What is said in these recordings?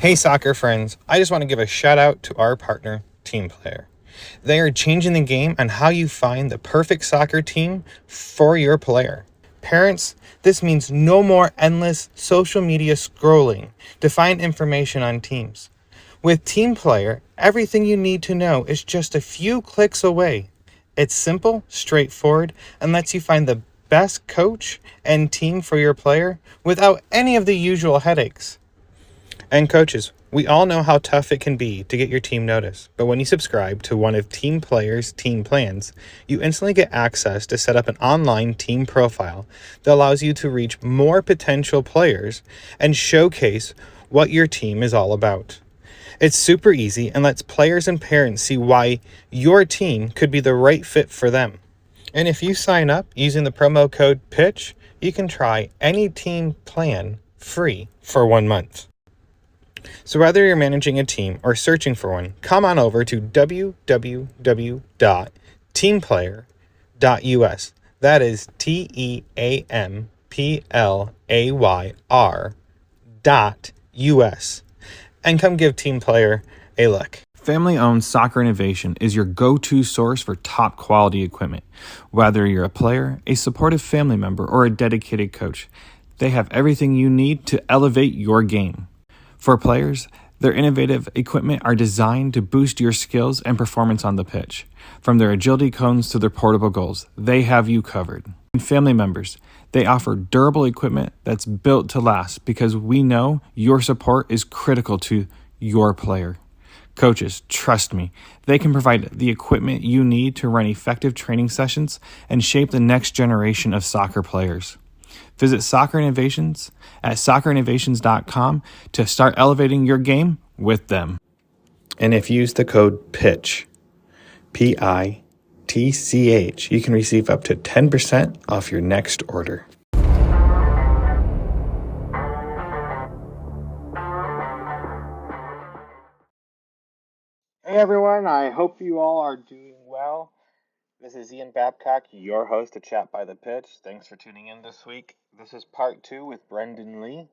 Hey soccer friends, I just want to give a shout out to our partner, Team Player. They are changing the game on how you find the perfect soccer team for your player. Parents, this means no more endless social media scrolling to find information on teams. With Team Player, everything you need to know is just a few clicks away. It's simple, straightforward, and lets you find the best coach and team for your player without any of the usual headaches. And coaches, we all know how tough it can be to get your team noticed, but when you subscribe to one of Team Player's team plans, you instantly get access to set up an online team profile that allows you to reach more potential players and showcase what your team is all about. It's super easy and lets players and parents see why your team could be the right fit for them. And if you sign up using the promo code PITCH, you can try any team plan free for 1 month. So whether you're managing a team or searching for one, come on over to www.teamplayer.us. That is TEAMPLAYR.US. And come give Team Player a look. Family-owned Soccer Innovation is your go-to source for top quality equipment. Whether you're a player, a supportive family member, or a dedicated coach, they have everything you need to elevate your game. For players, their innovative equipment are designed to boost your skills and performance on the pitch. From their agility cones to their portable goals, they have you covered. And family members, they offer durable equipment that's built to last because we know your support is critical to your player. Coaches, trust me, they can provide the equipment you need to run effective training sessions and shape the next generation of soccer players. Visit Soccer Innovations at soccerinnovations.com to start elevating your game with them. And if you use the code PITCH, PITCH, you can receive up to 10% off your next order. Hey everyone, I hope you all are doing well. This is Ian Babcock, your host of Chat by the Pitch. Thanks for tuning in this week. This is part 2 with Brenden Lee.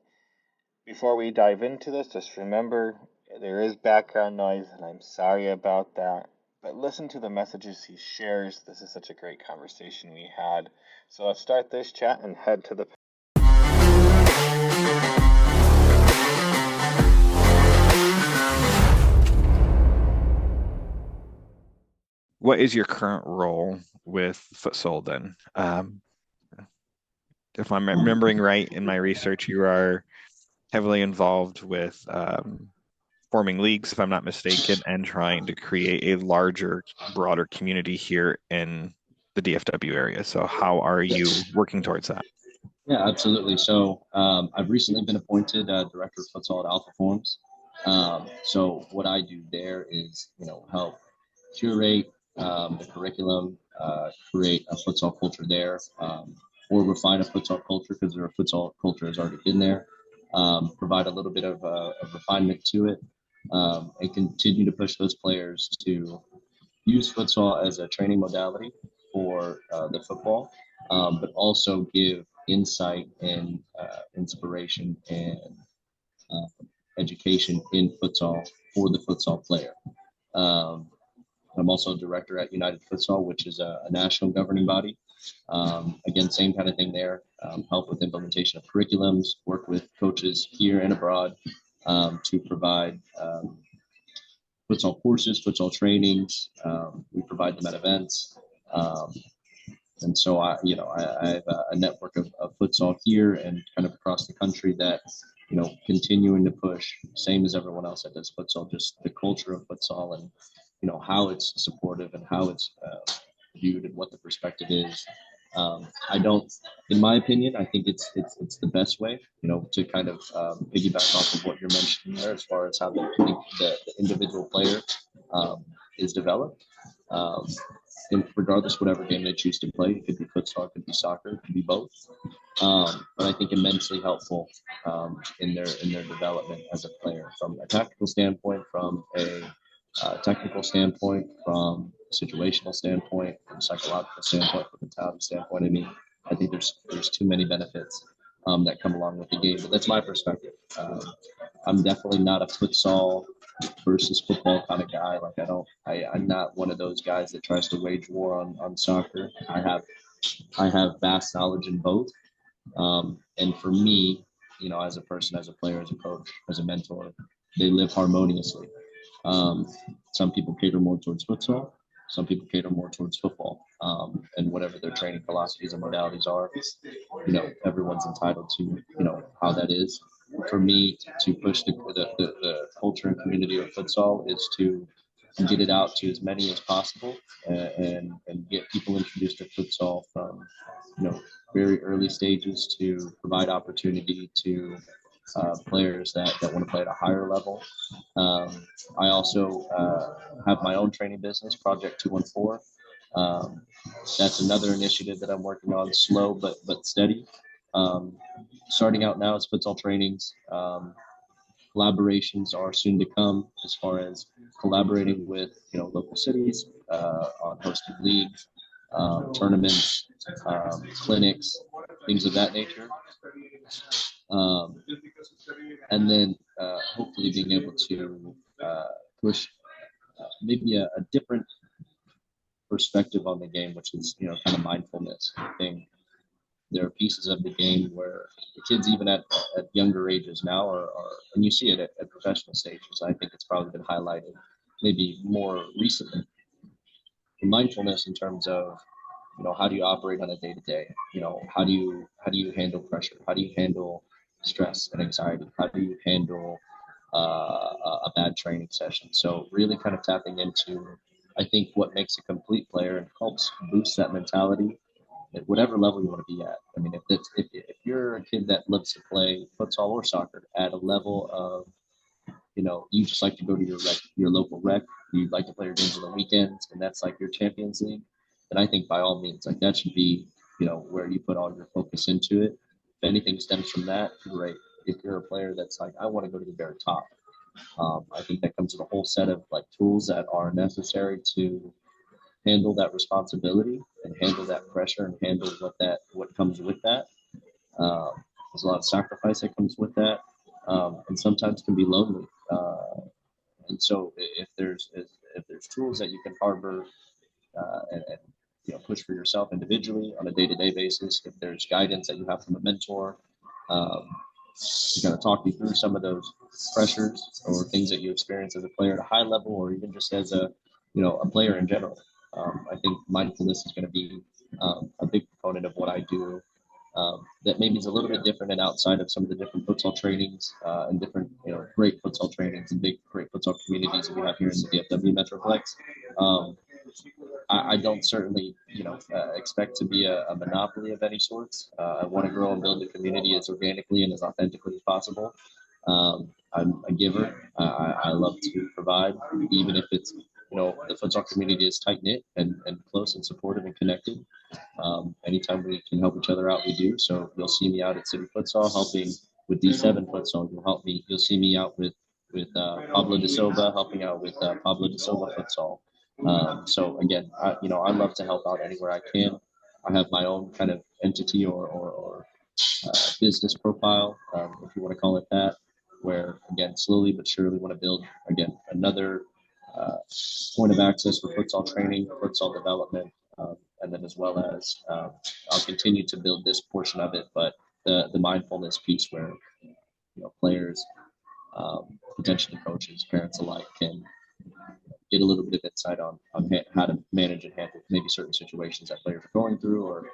Before we dive into this, just remember there is background noise, and I'm sorry about that. But listen to the messages he shares. This is such a great conversation we had. So let's start this chat and head to the. What is your current role with Futsal then? If I'm remembering right in my research, you are heavily involved with forming leagues, if I'm not mistaken, and trying to create a larger, broader community here in the DFW area. So how are you working towards that? Yeah, absolutely. So I've recently been appointed director of futsal at Alpha Forms. So what I do there is, help curate the curriculum, create a futsal culture there, or refine a futsal culture because a futsal culture has already been there. Provide a little bit of refinement to it, and continue to push those players to use futsal as a training modality for the football, but also give insight and inspiration and uh, education in futsal for the futsal player. Um, I'm also a director at United Futsal, which is a national governing body. Again, same kind of thing there. Help with implementation of curriculums, work with coaches here and abroad to provide futsal courses, futsal trainings. We provide them at events. Um, and so I have a network of futsal here and kind of across the country that, continuing to push, same as everyone else that does futsal, just the culture of futsal and, how it's supportive and how it's viewed and what the perspective is. I don't, in my opinion, I think it's the best way, to kind of piggyback off of what you're mentioning there as far as how the individual player is developed. Um, and regardless, whatever game they choose to play, it could be futsal, it could be soccer, it could be both. But I think immensely helpful in their development as a player from a tactical standpoint, from a technical standpoint, from situational standpoint, from psychological standpoint, from mentality standpoint. I mean, I think there's too many benefits that come along with the game, but that's my perspective. I'm definitely not a futsal versus football kind of guy. Like I'm not one of those guys that tries to wage war on soccer. I have vast knowledge in both. And for me, as a person, as a player, as a coach, as a mentor, they live harmoniously. Um, some people cater more towards futsal. Some people cater more towards football. And whatever their training philosophies and modalities are, everyone's entitled to, how that is. For me, to push the culture and community of futsal is to get it out to as many as possible, and get people introduced to futsal from, very early stages, to provide opportunity to players that want to play at a higher level. Um, I also have my own training business, Project 214. Um, that's another initiative that I'm working on, slow but steady. Um, Starting out now is futsal trainings. Collaborations are soon to come, as far as collaborating with local cities on hosting leagues, tournaments, clinics, things of that nature. Um, and then hopefully being able to push maybe a different perspective on the game, which is kind of mindfulness. I think there are pieces of the game where the kids, even at younger ages now, are and you see it at professional stages. I think it's probably been highlighted maybe more recently. The mindfulness in terms of how do you operate on a day to day? How do you handle pressure? How do you handle stress and anxiety? How do you handle a bad training session? So really kind of tapping into, I think, what makes a complete player and helps boost that mentality at whatever level you want to be at. I mean, if you're a kid that loves to play futsal or soccer at a level of, you just like to go to your local rec, you like to play your games on the weekends, and that's like your Champions League, then I think by all means, like, that should be, where you put all your focus into it. If anything stems from that, great. If you're a player that's like, I want to go to the very top, I think that comes with a whole set of like tools that are necessary to handle that responsibility and handle that pressure and handle what comes with that. There's a lot of sacrifice that comes with that, and sometimes can be lonely. And so if there's tools that you can harbor, and push for yourself individually on a day-to-day basis, if there's guidance that you have from a mentor, um, to kind of talk you through some of those pressures or things that you experience as a player at a high level, or even just as a player in general. I think mindfulness is going to be a big component of what I do. That maybe is a little bit different and outside of some of the different futsal trainings, and different, great futsal trainings and great futsal communities that we have here in the DFW Metroplex. Um, I don't certainly, expect to be a monopoly of any sorts. I want to grow and build the community as organically and as authentically as possible. I'm a giver. I love to provide, even if it's, the futsal community is tight knit and close and supportive and connected. Anytime we can help each other out, we do. So you'll see me out at City Futsal helping with D7 Futsal. You'll see me out with Pablo De Silva, helping out with Pablo De Silva Futsal. So again, I love to help out anywhere I can. I have my own kind of entity or business profile, if you want to call it that, where again, slowly but surely want to build again another uh, point of access for futsal training, futsal development, and then as well as I'll continue to build this portion of it, but the mindfulness piece where players, potentially coaches, parents alike can get a little bit of insight on how to manage and handle maybe certain situations that players are going through, or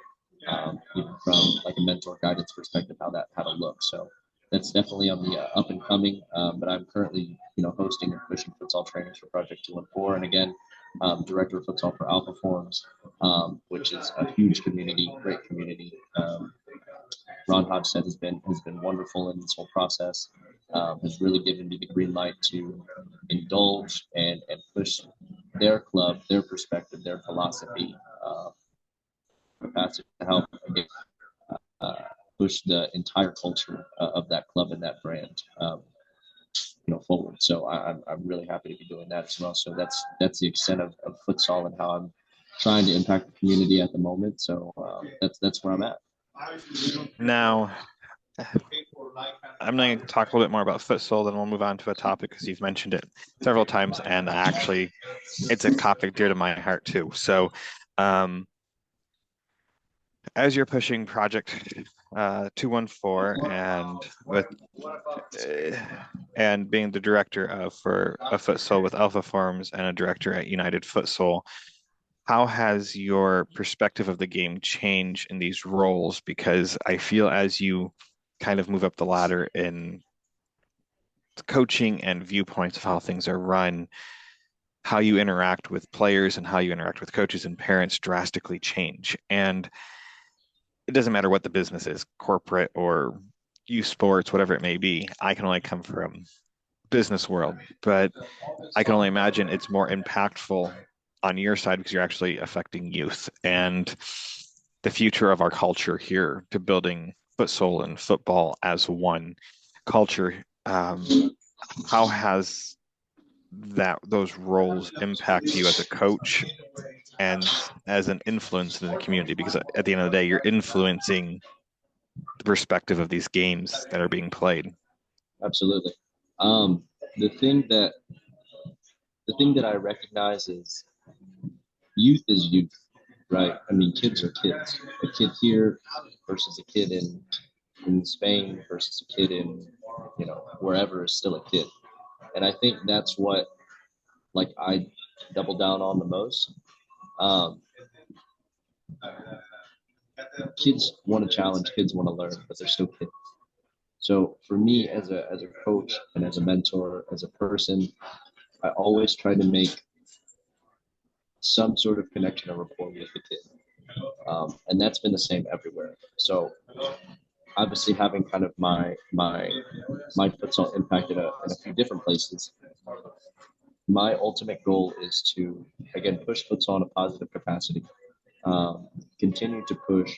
even from like a mentor guidance perspective, how to look. So that's definitely on the up and coming. But I'm currently hosting and pushing futsal trainings for Project 214, and again, director of futsal for Alpha Forms, which is a huge community, great community. Ron Hodgson has been wonderful in this whole process. Has really given me the green light to indulge and push their club, their perspective, their philosophy, capacity to help again, uh, push the entire culture of that club and that brand, forward. So I'm really happy to be doing that as well. So that's the extent of futsal and how I'm trying to impact the community at the moment. So that's where I'm at. Now, I'm going to talk a little bit more about futsal, then we'll move on to a topic because you've mentioned it several times, and actually, it's a topic dear to my heart too. So, um, as you're pushing Project 214 uh, and being the director for a futsal with Alpha Forms and a director at United Futsal, how has your perspective of the game changed in these roles? Because I feel as you kind of move up the ladder in coaching and viewpoints of how things are run, how you interact with players and how you interact with coaches and parents drastically change. And it doesn't matter what the business is, corporate or youth sports, whatever it may be. I can only come from business world, but I can only imagine it's more impactful on your side because you're actually affecting youth and the future of our culture here to building futsal and football as one culture. How has those roles impact you as a coach and as an influence in the community? Because at the end of the day, you're influencing the perspective of these games that are being played. Absolutely. Um, the thing that the thing that I recognize is youth is youth, right? I mean, kids are kids. A kid here versus a kid in Spain versus a kid in wherever is still a kid, and I think that's what like I double down on the most. Um, Kids want to challenge, kids want to learn, but they're still kids. So for me, as a coach and as a mentor, as a person, I always try to make some sort of connection or rapport with the kid, and that's been the same everywhere. So obviously, having kind of my futsal impact in a few different places, my ultimate goal is to again push futsal in a positive capacity, continue to push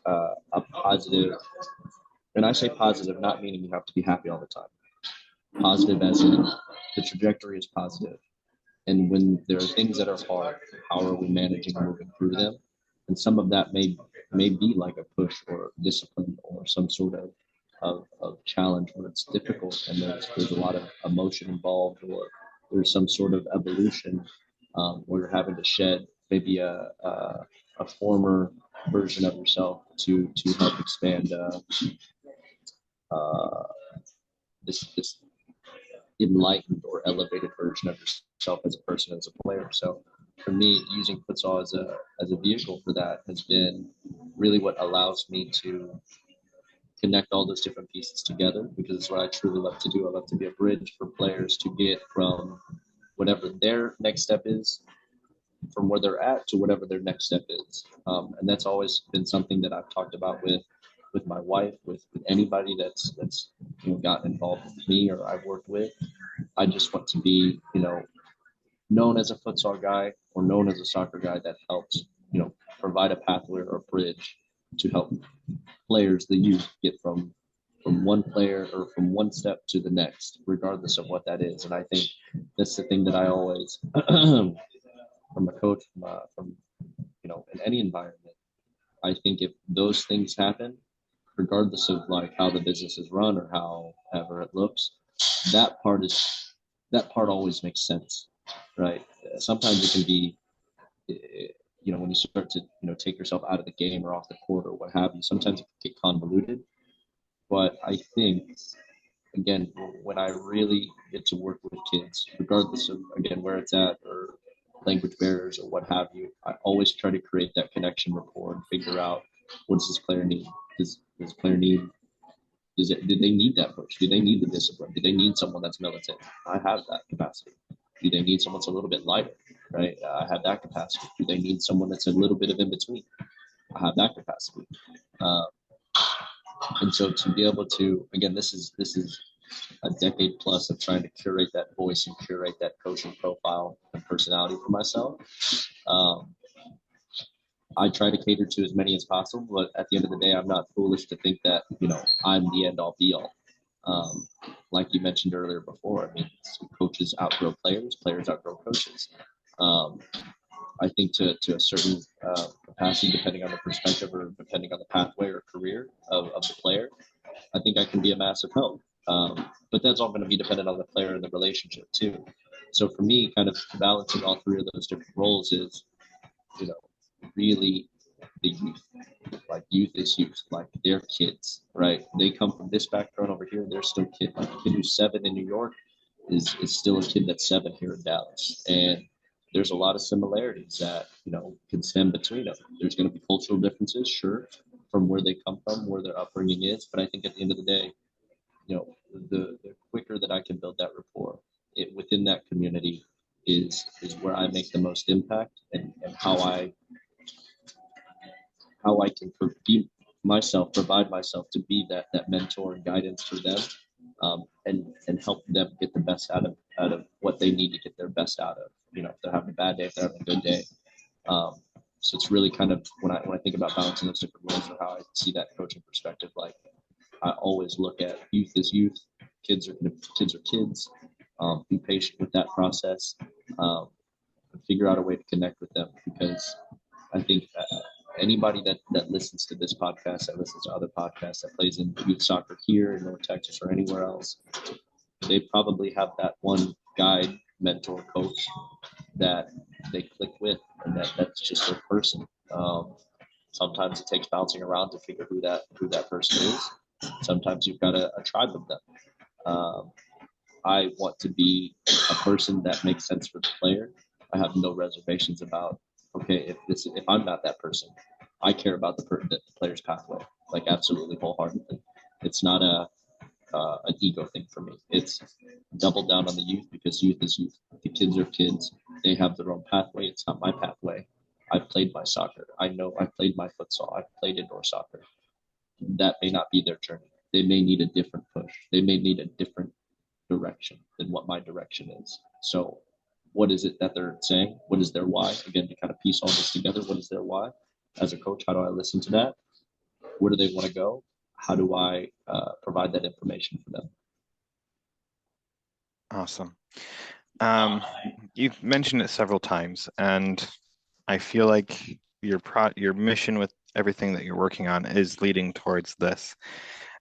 a positive, and I say positive, not meaning you have to be happy all the time. Positive as in the trajectory is positive. And when there are things that are hard, how are we managing and moving through them? And some of that may be like a push or discipline or some sort of challenge where it's difficult and there's a lot of emotion involved, or there's some sort of evolution where you're having to shed maybe a former version of yourself to help expand uh, this enlightened or elevated version of yourself as a person, as a player. So for me, using futsal as a vehicle for that has been really what allows me to connect all those different pieces together, because it's what I truly love to do. I love to be a bridge for players to get from whatever their next step is, from where they're at to whatever their next step is. And that's always been something that I've talked about with my wife, with anybody that's gotten involved with me or I've worked with. I just want to be, known as a futsal guy or known as a soccer guy that helps, provide a pathway or a bridge to help players, the youth, get from one player or from one step to the next, regardless of what that is. And I think that's the thing that I always, from a coach, from in any environment, I think if those things happen, regardless of like how the business is run or however it looks, that part always makes sense, right? Sometimes it can be, when you start to take yourself out of the game or off the court or what have you. Sometimes it can get convoluted, but I think again, when I really get to work with kids, regardless of again where it's at or language barriers or what have you, I always try to create that connection rapport and figure out what does this player need. Does this player need did they need that push? Do they need the discipline? Do they need someone that's militant? I have that capacity. Do they need someone that's a little bit lighter? Right? I have that capacity. Do they need someone that's a little bit of in between? I have that capacity. Uh, and so to be able to, again, this is a decade plus of trying to curate that voice and curate that coaching profile and personality for myself. Um, I try to cater to as many as possible, but at the end of the day, I'm not foolish to think that I'm the end all be all. Like you mentioned earlier before, I mean, coaches outgrow players, players outgrow coaches. Um, I think to a certain capacity, depending on the perspective or depending on the pathway or career of the player, I think I can be a massive help. But that's all going to be dependent on the player and the relationship too. So for me, kind of balancing all three of those different roles is, you know, really the youth. Like youth is youth. Like they're kids, right? They come from this background over here. They're still kids. Like a kid who's 7 in New York is still a kid that's 7 here in Dallas. And there's a lot of similarities that, can stem between them. There's going to be cultural differences, sure, from where they come from, where their upbringing is. But I think at the end of the day, the quicker that I can build that rapport within that community is where I make the most impact, and how I can provide myself to be that mentor and guidance for them, and help them get the best out of what they need to get their best out of. If they're having a bad day, if they're having a good day. So it's really kind of when I think about balancing those different roles, or how I see that coaching perspective. Like I always look at youth as youth, kids are kids. Be patient with that process. Figure out a way to connect with them, because I think anybody that listens to this podcast, that listens to other podcasts, that plays in youth soccer here in North Texas or anywhere else, they probably have that one guide, mentor, coach that they click with, and that's just their person. Sometimes it takes bouncing around to figure who that person is. Sometimes you've got a tribe of them. I want to be a person that makes sense for the player. I have no reservations about, okay, if I'm not that person, I care about the player's pathway, like absolutely wholeheartedly. It's not an ego thing for me. It's double down on the youth, because youth is youth. The kids are kids. They have their own pathway. It's not my pathway. I played my soccer. I know I played my futsal. I played indoor soccer. That may not be their journey. They may need a different push. They may need a different direction than what my direction is. So what is it that they're saying? What is their why? Again, to kind of piece all this together, what is their why? As a coach, how do I listen to that? Where do they want to go? How do I provide that information for them? Awesome. You've mentioned it several times, and I feel like your mission with everything that you're working on is leading towards this.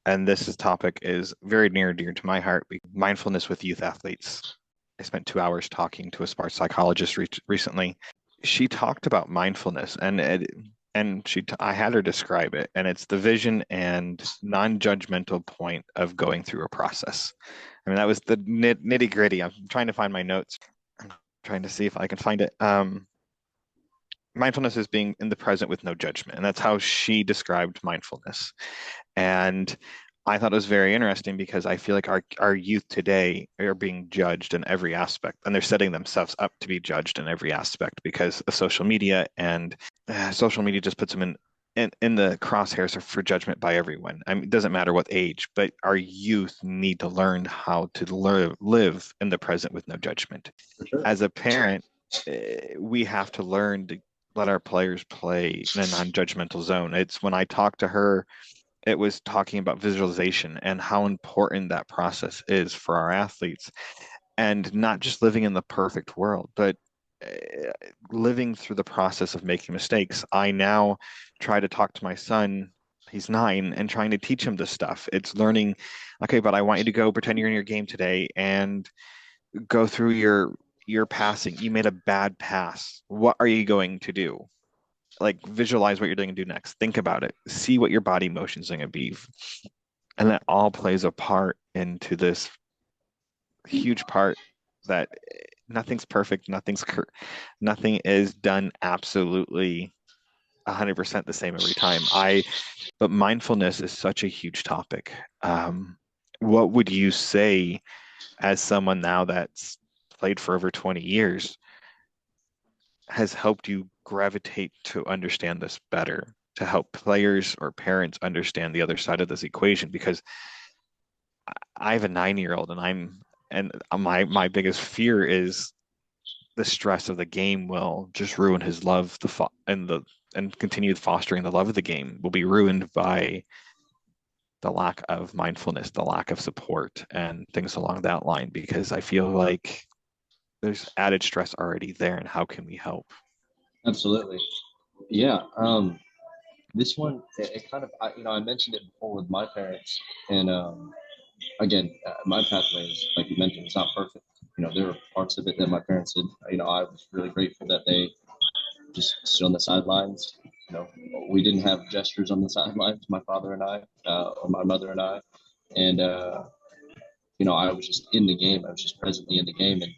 And this topic is very near and dear to my heart. Mindfulness with youth athletes. I spent 2 hours talking to a sports psychologist recently. She talked about mindfulness, and I had her describe it, and it's the vision and non-judgmental point of going through a process. I mean, that was the nitty gritty. I'm trying to find my notes. I'm trying to see if I can find it. Mindfulness is being in the present with no judgment, and that's how she described mindfulness. And I thought it was very interesting, because I feel like our youth today are being judged in every aspect, and they're setting themselves up to be judged in every aspect because of social media, and social media just puts them in the crosshairs for judgment by everyone. I mean, it doesn't matter what age, but our youth need to learn how to live in the present with no judgment. For sure. As a parent, we have to learn to let our players play in a non-judgmental zone. It's when I talked to her, it was talking about visualization and how important that process is for our athletes, and not just living in the perfect world, but living through the process of making mistakes. I now try to talk to my son, he's 9, and trying to teach him this stuff. It's learning, okay, but I want you to go pretend you're in your game today and go through your passing. You made a bad pass. What are you going to do? Like, visualize what you're going to do next. Think about it. See what your body motions are going to be. And that all plays a part into this huge part that nothing's perfect. Nothing is done absolutely 100% the same every time. But mindfulness is such a huge topic. What would you say, as someone now that's played for over 20 years, has helped you gravitate to understand this better, to help players or parents understand the other side of this equation? Because I have a 9-year-old, and my biggest fear is the stress of the game will just ruin his love, and continue fostering the love of the game will be ruined by the lack of mindfulness, the lack of support, and things along that line, because I feel like there's added stress already there, and how can we help? Absolutely. Yeah. This one, it kind of, I mentioned it before with my parents, and again, my pathway is like you mentioned, it's not perfect. There were parts of it that my parents did. I was really grateful that they just stood on the sidelines. We didn't have gestures on the sidelines, my father and I, or my mother and I, and I was just in the game. I was just presently in the game, and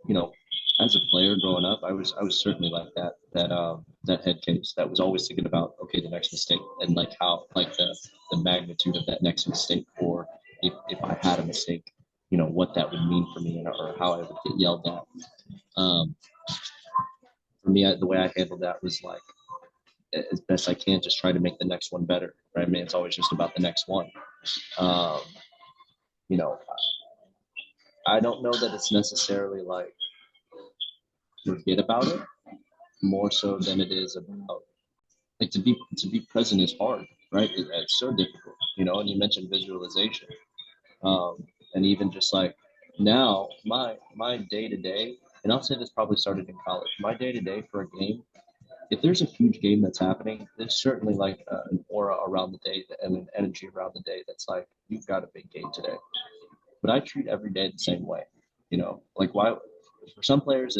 you know, as a player growing up, I was certainly like that head case that was always thinking about, okay, the next mistake, and like how, like the magnitude of that next mistake, or if I had a mistake, what that would mean for me, or how I would get yelled at. Um, for me, the way I handled that was like, as best I can, just try to make the next one better. Right? I mean, it's always just about the next one. Um, you know, I don't know that it's necessarily like forget about it, more so than it is about like to be present is hard, right? It's so difficult, And you mentioned visualization, um, and even just like now, my day to day, and I'll say this probably started in college. My day to day for a game, if there's a huge game that's happening, there's certainly like an aura around the day and an energy around the day that's like, you've got a big game today. But I treat every day the same way. Like why? For some players,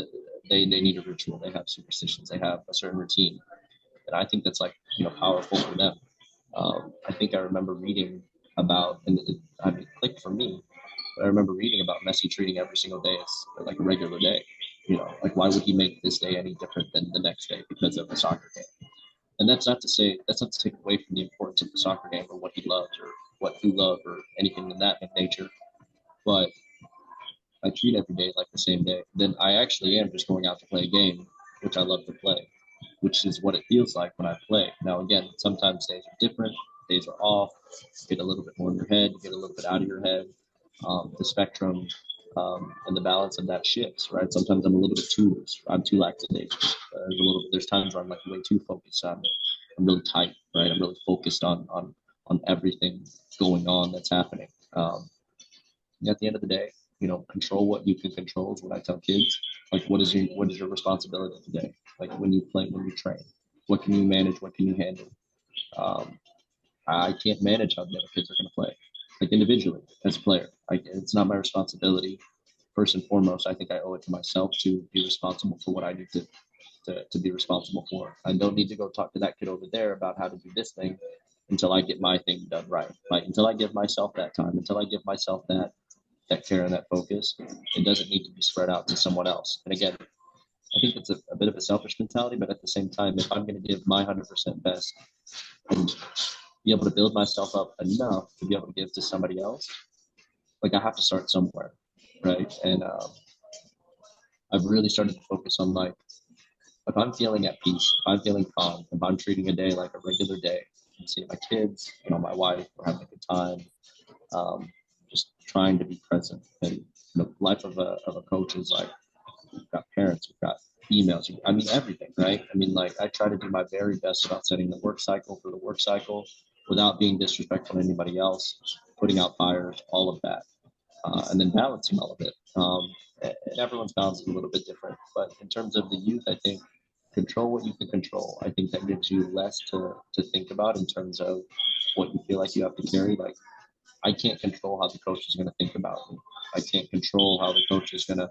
they need a ritual, they have superstitions, they have a certain routine, and I think that's like powerful for them. I think I remember reading about, and it clicked for me. But I remember reading about Messi treating every single day as like a regular day. Like why would he make this day any different than the next day because of a soccer game? And that's not to take away from the importance of the soccer game or what he loves or what you love or anything in that nature. But I treat every day like the same day. Then I actually am just going out to play a game, which I love to play, which is what it feels like when I play. Now, again, sometimes days are different, days are off, you get a little bit more in your head, you get a little bit out of your head. The spectrum and the balance of that shifts, right? Sometimes I'm a little bit too loose, I'm too lackadaisical. There's times where I'm like way too focused. I'm really tight, right? I'm really focused on everything going on that's happening. At the end of the day, control what you can control is what I tell kids. Like, what is your responsibility today? Like when you play, when you train, what can you manage? What can you handle? Um, I can't manage how the other kids are going to play, like individually as a player. It's not my responsibility. First and foremost, I think I owe it to myself to be responsible for what I need to be responsible for. I don't need to go talk to that kid over there about how to do this thing until I get my thing done right. Like until I give myself that time, until I give myself that care and that focus, it doesn't need to be spread out to someone else. And again, I think it's a bit of a selfish mentality, but at the same time, if I'm going to give my 100% best and be able to build myself up enough to be able to give to somebody else, like I have to start somewhere, right? And I've really started to focus on like, if I'm feeling at peace, if I'm feeling calm, if I'm treating a day like a regular day, I'm seeing my kids, my wife, we're having a good time, just trying to be present. And the life of a coach is like, we've got parents, we've got emails, I mean, everything, right? I mean, like I try to do my very best about setting the work cycle for the work cycle without being disrespectful to anybody else, putting out fires, all of that, and then balancing all of it. And everyone's balance is a little bit different, but in terms of the youth, I think control what you can control. I think that gives you less to think about in terms of what you feel like you have to carry. Like I can't control how the coach is going to think about me. I can't control how the coach is going to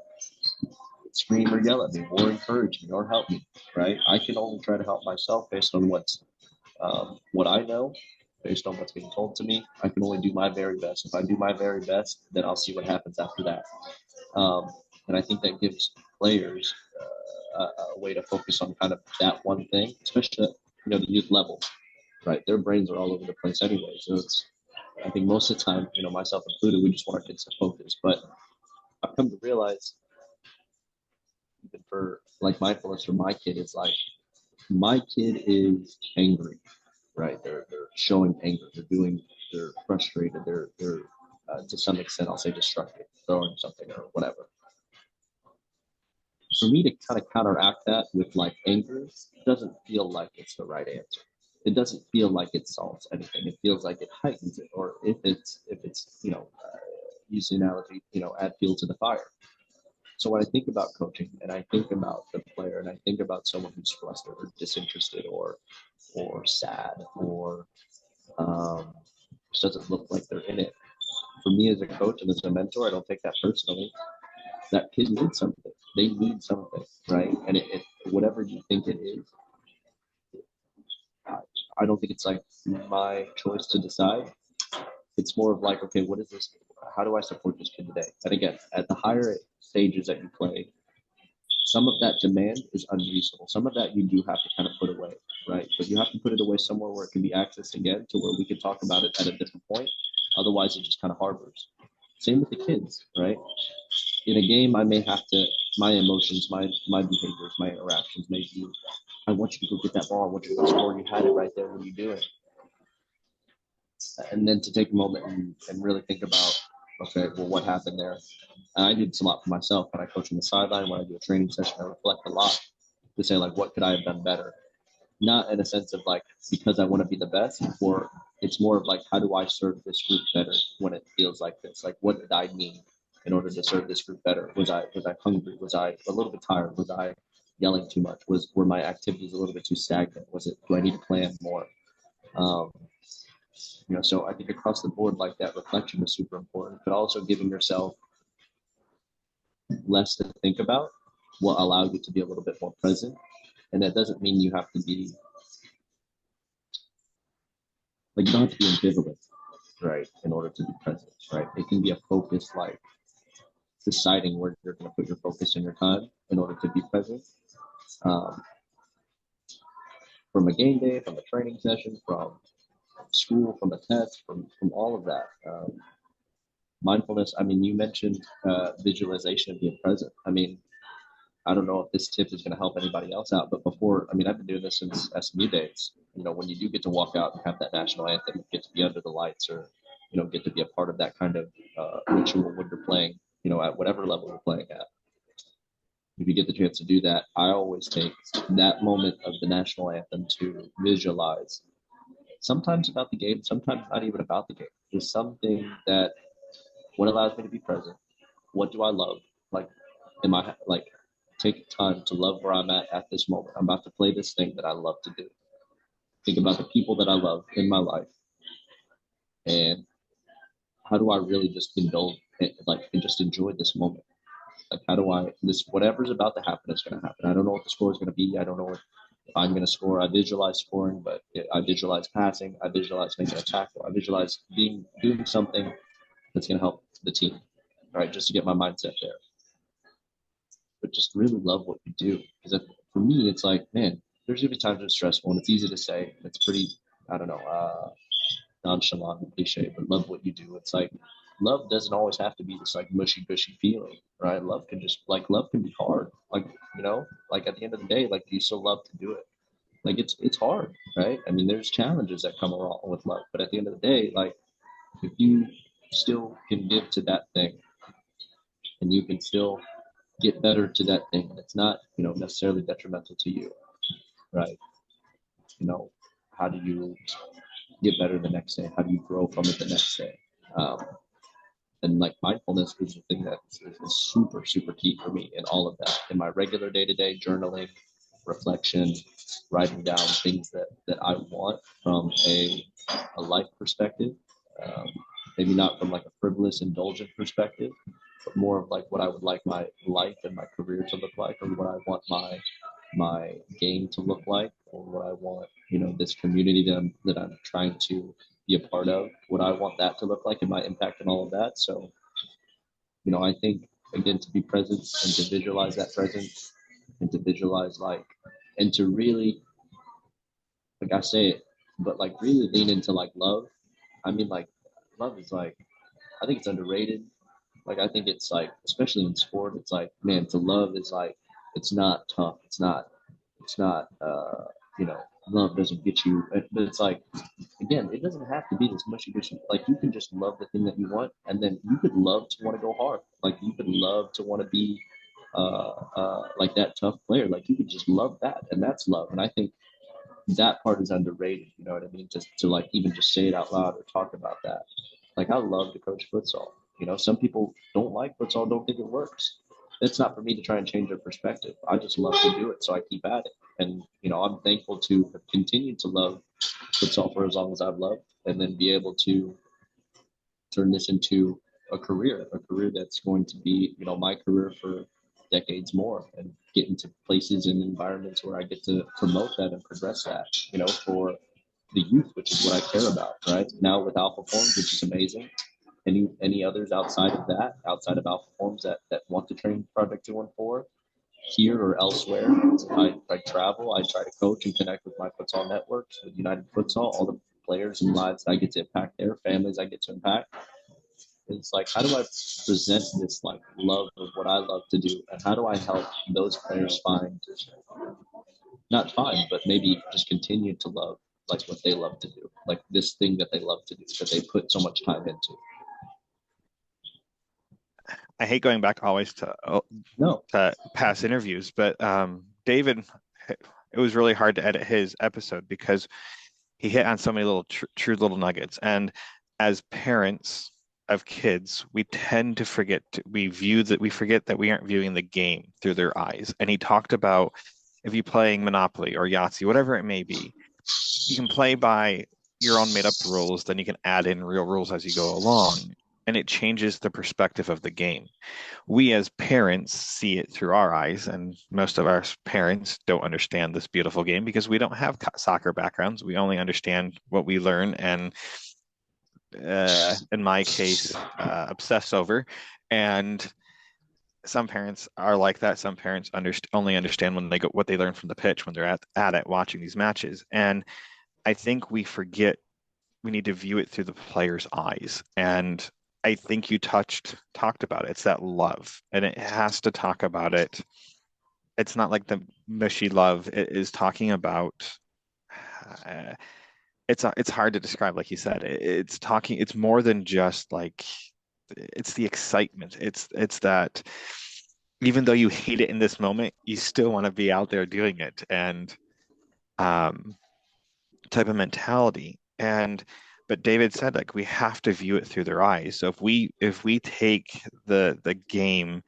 scream or yell at me or encourage me or help me, right? I can only try to help myself based on what I know, based on what's being told to me. I can only do my very best. If I do my very best, then I'll see what happens after that. And I think that gives players a way to focus on kind of that one thing, especially at the youth level, right? Their brains are all over the place anyway. So I think most of the time, myself included, we just want our kids to focus. But I've come to realize, even for like mindfulness for my kid, it's like my kid is angry, right? They're showing anger. They're frustrated. They're to some extent, I'll say destructive, throwing something or whatever. For me to kind of counteract that with like anger doesn't feel like it's the right answer. It doesn't feel like it solves anything. It feels like it heightens it, or if it's use the analogy, add fuel to the fire. So when I think about coaching and I think about the player and I think about someone who's flustered or disinterested or sad or just doesn't look like they're in it, for me as a coach and as a mentor, I don't take that personally. That kid needs something. They need something, right? And whatever you think it is, I don't think it's like my choice to decide. It's more of like, okay, what is this? How do I support this kid today? And again, at the higher stages that you play, some of that demand is unreasonable. Some of that you do have to kind of put away, right? But you have to put it away somewhere where it can be accessed again to where we can talk about it at a different point. Otherwise, it just kind of harbors. Same with the kids, right? In a game, I may have to, my emotions, my behaviors, my interactions may be, I want you to go get that ball. I want you to go score. You had it right there. What are you doing? And then to take a moment and really think about, okay, well, what happened there? And I do this a lot for myself when I coach on the sideline, when I do a training session, I reflect a lot to say, like, what could I have done better? Not in a sense of like, because I want to be the best, or it's more of like, how do I serve this group better when it feels like this? Like, what did I need in order to serve this group better? Was I hungry? Was I a little bit tired? Was I yelling too much? Were my activities a little bit too stagnant? Do I need to plan more? Um, so I think across the board, like that reflection is super important, but also giving yourself less to think about will allow you to be a little bit more present. And that doesn't mean you have to be like, you don't have to be ambivalent, right, in order to be present, right? It can be a focus, like deciding where you're going to put your focus and your time in order to be present. Um, from a game day, from a training session, from school, from a test, from all of that. Mindfulness, I mean, you mentioned visualization of being present. I mean, I don't know if this tip is going to help anybody else out, but before, I mean, I've been doing this since SMU days. When you do get to walk out and have that national anthem, get to be under the lights, or get to be a part of that kind of ritual when you're playing, at whatever level you're playing at. If you get the chance to do that, I always take that moment of the national anthem to visualize. Sometimes about the game, sometimes not even about the game. There's something that what allows me to be present. What do I love? Like, am I like take time to love where I'm at this moment? I'm about to play this thing that I love to do. Think about the people that I love in my life, and how do I really just indulge, and just enjoy this moment? Like, how do I this whatever's about to happen is going to happen. I don't know what the score is going to be. I don't know if I'm going to score. I visualize scoring, but I visualize passing. I visualize making a tackle. I visualize doing something that's going to help the team. All right, just to get my mindset there. But just really love what you do. Because for me, it's like, man, there's gonna be times it's stressful, and it's easy to say. It's pretty, I don't know, nonchalant and cliche, but love what you do. It's like, love doesn't always have to be this like mushy gushy feeling, right? Love can be hard. Like at the end of the day, like, do you still love to do it? Like, it's hard, right? I mean, there's challenges that come along with love, but at the end of the day, like, if you still can give to that thing, and you can still get better to that thing, and it's not necessarily detrimental to you, right? How do you get better the next day? How do you grow from it the next day? And like, mindfulness is the thing that is super super key for me in all of that, in my regular day-to-day journaling, reflection, writing down things that I want from a life perspective. um, Maybe not from like a frivolous indulgent perspective, but more of like what I would like my life and my career to look like, or what I want my game to look like, or what I want this community that I'm trying to be a part of, what I want that to look like, and my impact and all of that. So I think, again, to be present and to visualize that presence, and to visualize and to really, like I say it, but like really lean into like love. I mean, like, love is like, I think it's underrated. Like, I think it's like, especially in sport, it's like, man, to love is like, it's not tough. It's not, love doesn't get you, but it's like, again, it doesn't have to be this mushy gushy. Like, you can just love the thing that you want, and then you could love to want to go hard. Like, you could love to want to be like that tough player. Like, you could just love that, and that's love. And I think that part is underrated. You know what I mean? Just to like even just say it out loud or talk about that. Like, I love to coach futsal. Some people don't like futsal, don't think it works. it's not for me to try and change their perspective. I just love to do it, so I keep at it. And I'm thankful to have continued to love futsal for as long as I've loved, and then be able to turn this into a career that's going to be, my career for decades more, and get into places and environments where I get to promote that and progress that, for the youth, which is what I care about, right? Now with Alpha Forms, which is amazing. Any others outside of that, outside of Alpha Forms that want to train Project 214 here or elsewhere, I travel, I try to coach and connect with my futsal networks, with United Futsal, all the players and lives I get to impact, their families I get to impact. It's like, how do I present this like love of what I love to do, and how do I help those players find, not find, but maybe just continue to love like what they love to do, like this thing that they love to do, that they put so much time into. I hate going back always No, to past interviews, but David, it was really hard to edit his episode because he hit on so many little true little nuggets. And as parents of kids, we tend to forget we forget that we aren't viewing the game through their eyes. And he talked about, if you're playing Monopoly or Yahtzee, whatever it may be, you can play by your own made up rules, then you can add in real rules as you go along, and it changes the perspective of the game. We as parents see it through our eyes, and most of our parents don't understand this beautiful game because we don't have soccer backgrounds. We only understand what we learn and, in my case, obsess over. And some parents are like that. Some parents only understand when they go what they learn from the pitch when they're at it watching these matches. And I think we forget we need to view it through the player's eyes. And I think you talked about it. It's that love, and it has to talk about it. It's not like the mushy love. It is talking about. It's hard to describe, like you said. It's talking. It's more than just like. It's the excitement. It's that. Even though you hate it in this moment, you still want to be out there doing it, and type of mentality. And but David said, like, we have to view it through their eyes. So if we take the game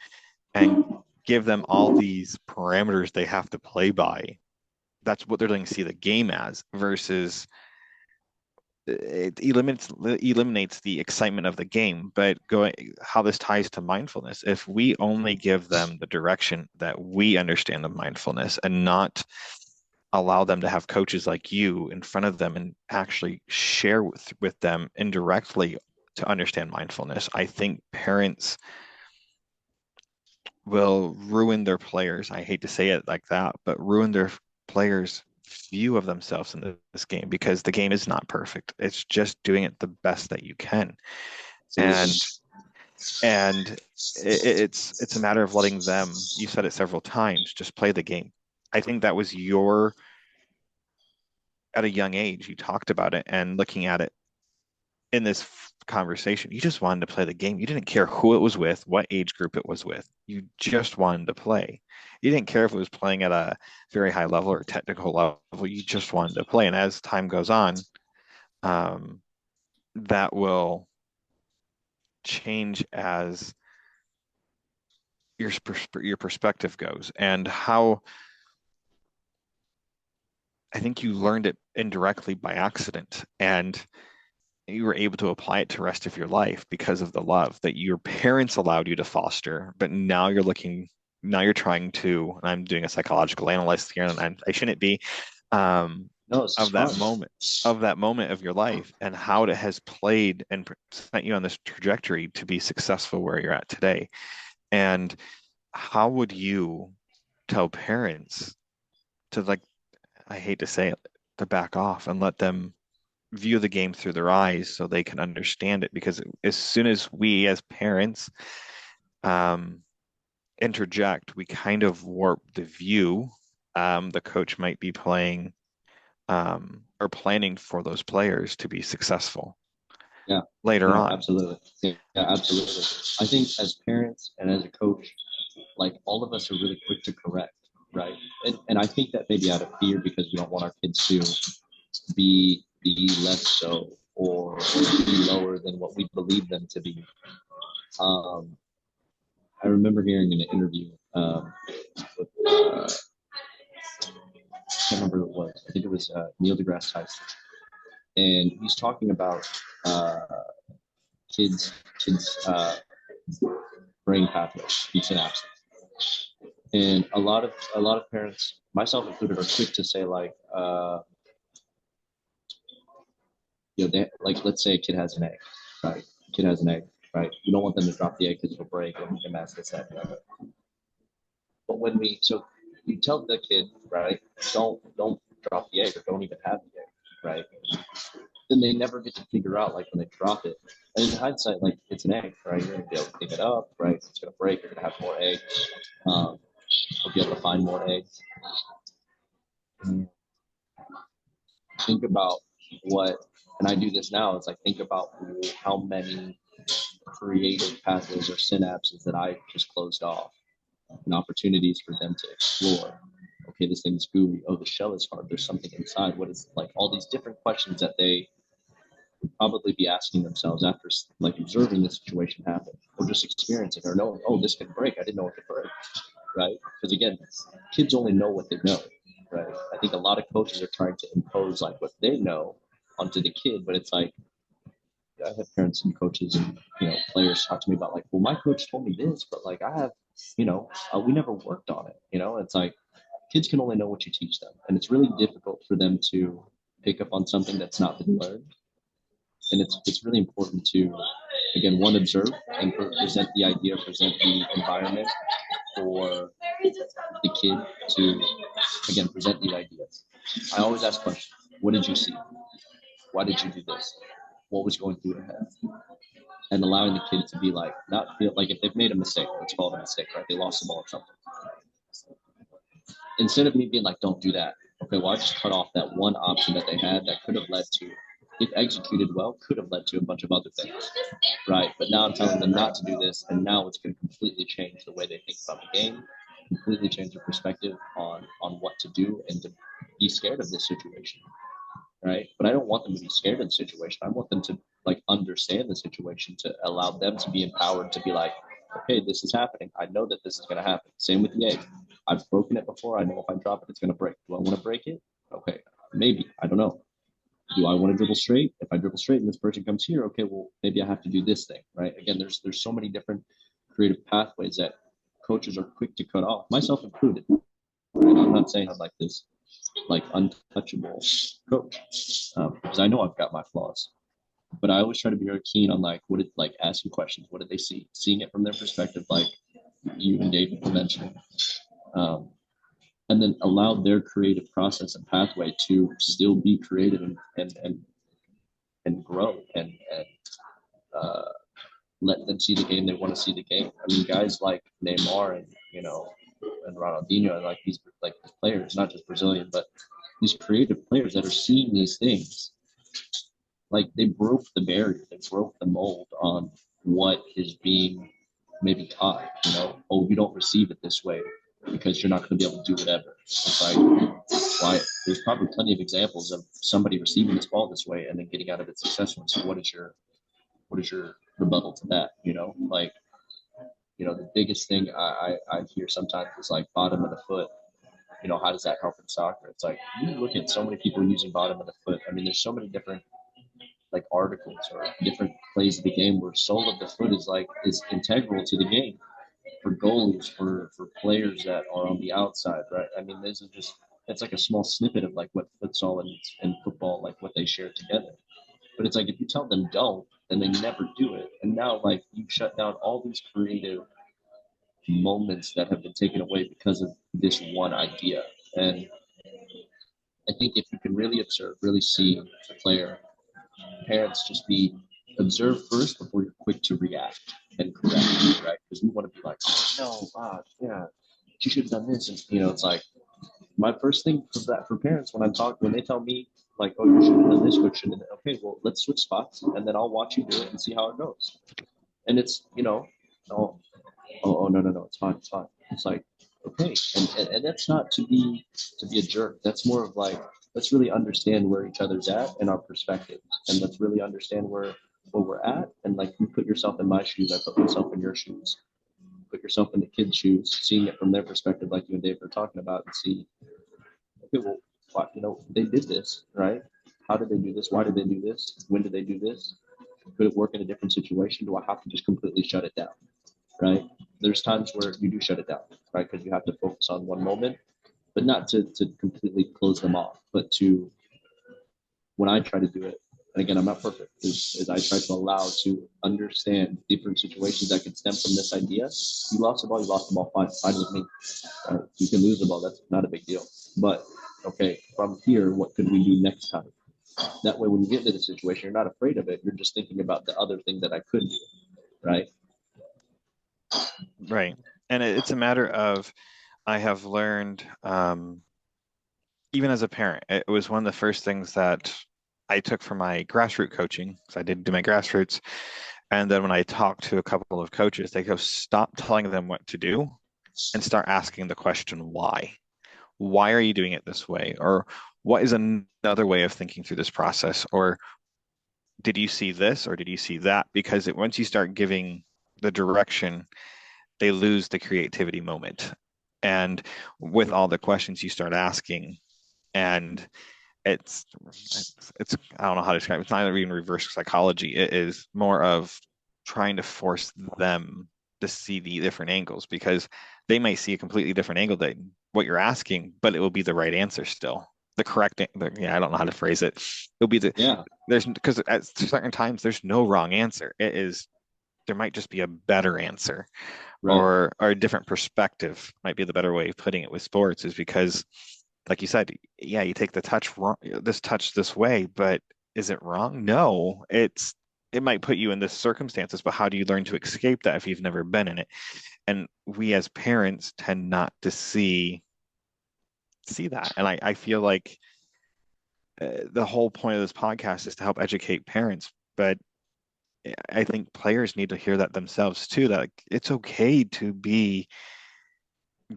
and give them all these parameters they have to play by, that's what they're going to see the game as, versus it eliminates the excitement of the game. But going how this ties to mindfulness, if we only give them the direction that we understand of mindfulness, and not allow them to have coaches like you in front of them and actually share with them indirectly to understand mindfulness, I think parents will ruin their players. I hate to say it like that, but ruin their players' view of themselves in this game, because the game is not perfect. It's just doing it the best that you can. And it's a matter of letting them, you said it several times, just play the game. I think that was at a young age, you talked about it, and looking at it in this conversation, you just wanted to play the game. You didn't care who it was with, what age group it was with. You just wanted to play. You didn't care if it was playing at a very high level or technical level. You just wanted to play. And as time goes on, that will change as your perspective goes, and how I think you learned it indirectly by accident, and you were able to apply it to the rest of your life because of the love that your parents allowed you to foster. But now you're trying to, and I'm doing a psychological analyst here, and I shouldn't be, no, of that moment of your life, and how it has played and sent you on this trajectory to be successful where you're at today. And how would you tell parents to, like, I hate to say it, to back off and let them view the game through their eyes so they can understand it? Because as soon as we as parents interject, we kind of warp the view the coach might be playing or planning for those players to be successful later on. Absolutely. Yeah, absolutely. I think as parents and as a coach, like, all of us are really quick to correct, right? And I think that maybe out of fear, because we don't want our kids to be less so, or be lower than what we believe them to be. I remember hearing in an interview with, I can't remember who it was. I think it was Neil deGrasse Tyson, and he's talking about uh, kids' brain pathways, and synapses, and a lot of parents, myself included, are quick to say like, like let's say a kid has an egg, right? Kid has an egg, right? You don't want them to drop the egg because it'll break and that's this that. But so you tell the kid, right, don't drop the egg or don't even have the egg, right? Then they never get to figure out like when they drop it. And in hindsight, like it's an egg, right? You're gonna be able to pick it up, right? It's gonna break. You're gonna have more eggs. You'll be able to find more eggs. Think about and I do this now. It's like think about how many creative pathways or synapses that I just closed off, and opportunities for them to explore. Okay, this thing's gooey. Oh, the shell is hard. There's something inside. What is, like, all these different questions that they would probably be asking themselves after like observing the situation happen or just experiencing or knowing, oh, this could break. I didn't know it could break, right? Because again, kids only know what they know, right? I think a lot of coaches are trying to impose like what they know onto the kid, but it's like, I have parents and coaches and players talk to me about like, well, my coach told me this, but like I have, we never worked on it. It's like kids can only know what you teach them, and it's really difficult for them to pick up on something that's not been learned. And it's really important to, again, one, observe and present the idea, present the environment for the kid to, again, present the ideas. I always ask questions. What did you see? Why did you do this? What was going through your head? And allowing the kid to be like, not feel like if they've made a mistake, let's call it a mistake, right? They lost the ball or something. Instead of me being like, don't do that. Okay, well, I just cut off that one option that they had that could have led to, if executed well, could have led to a bunch of other things, right? But now I'm telling them not to do this, and now it's going to completely change the way they think about the game, completely change their perspective on what to do and to be scared of this situation, right? But I don't want them to be scared of the situation. I want them to like understand the situation, to allow them to be empowered to be like, okay, this is happening. I know that this is going to happen. Same with the egg. I've broken it before. I know if I drop it, it's going to break. Do I want to break it? Okay, maybe. I don't know. Do I want to dribble straight? If I dribble straight and this person comes here, okay, well, maybe I have to do this thing, right? Again, there's so many different creative pathways that coaches are quick to cut off, myself included. And I'm not saying I'm like this, like untouchable coach, because I know I've got my flaws. But I always try to be very keen on like asking questions. What did they see? Seeing it from their perspective, like you and David were mentioning. And then allow their creative process and pathway to still be creative and grow and let them see the game they want to see the game. I mean, guys like Neymar and Ronaldinho, and like these players, not just Brazilian, but these creative players that are seeing these things, like they broke the barrier, they broke the mold on what is being maybe taught. Oh, you don't receive it this way because you're not going to be able to do whatever. It's like, why? There's probably plenty of examples of somebody receiving this ball this way and then getting out of it successfully. So what is your rebuttal to that? The biggest thing I hear sometimes is like bottom of the foot. How does that help in soccer? It's like you look at so many people using bottom of the foot. I mean, there's so many different like articles or different plays of the game where sole of the foot is integral to the game for goalies, for players that are on the outside, right? I mean, it's like a small snippet of like what futsal and football, like what they share together. But it's like if you tell them don't, then they never do it. And now like you shut down all these creative moments that have been taken away because of this one idea. And I think if you can really observe, really see the player, parents just observe first before you're quick to react and correct, right? Because we want to be like, oh no, yeah, you should have done this. And it's like my first thing for parents when they tell me like, oh, you should have done this, which should have done, okay, well, let's switch spots and then I'll watch you do it and see how it goes. And it's oh no, it's fine. It's like, okay, and that's not to be a jerk. That's more of like, let's really understand where each other's at and our perspectives, and let's really understand where we're at. And like, you put yourself in my shoes, I put myself in your shoes. put yourself in the kid's shoes, seeing it from their perspective, like you and Dave were talking about, and see, okay, well, they did this, right? How did they do this? Why did they do this? When did they do this? Could it work in a different situation? Do I have to just completely shut it down, right? There's times where you do shut it down, right? Because you have to focus on one moment, but not to completely close them off, but to, when I try to do it, and again, I'm not perfect, is I try to allow to understand different situations that could stem from this idea. You lost the ball, fine with me. Right? You can lose the ball, that's not a big deal. But okay, from here, what could we do next time? That way, when you get into the situation, you're not afraid of it. You're just thinking about the other thing that I could do, right? Right. And it's a matter of, I have learned, even as a parent, it was one of the first things that I took from my grassroots coaching, because I did do my grassroots. And then when I talked to a couple of coaches, they go, stop telling them what to do and start asking the question, why? Why are you doing it this way? Or what is another way of thinking through this process? Or did you see this or did you see that? Because once you start giving the direction, they lose the creativity moment. And with all the questions you start asking, and it's I don't know how to describe it. It's not even reverse psychology. It is more of trying to force them to see the different angles, because they might see a completely different angle than what you're asking, but it will be the right answer still. The correct, yeah, I don't know how to phrase it. It'll be Yeah. there's, because at certain times there's no wrong answer. There might just be a better answer, Right. or a different perspective might be the better way of putting it with sports, is because, like you said, yeah, you take the touch wrong, this touch this way, but is it wrong? No, it might put you in this circumstances, but how do you learn to escape that if you've never been in it? And we as parents tend not to see that. And I feel like the whole point of this podcast is to help educate parents, but I think players need to hear that themselves too, that it's okay to be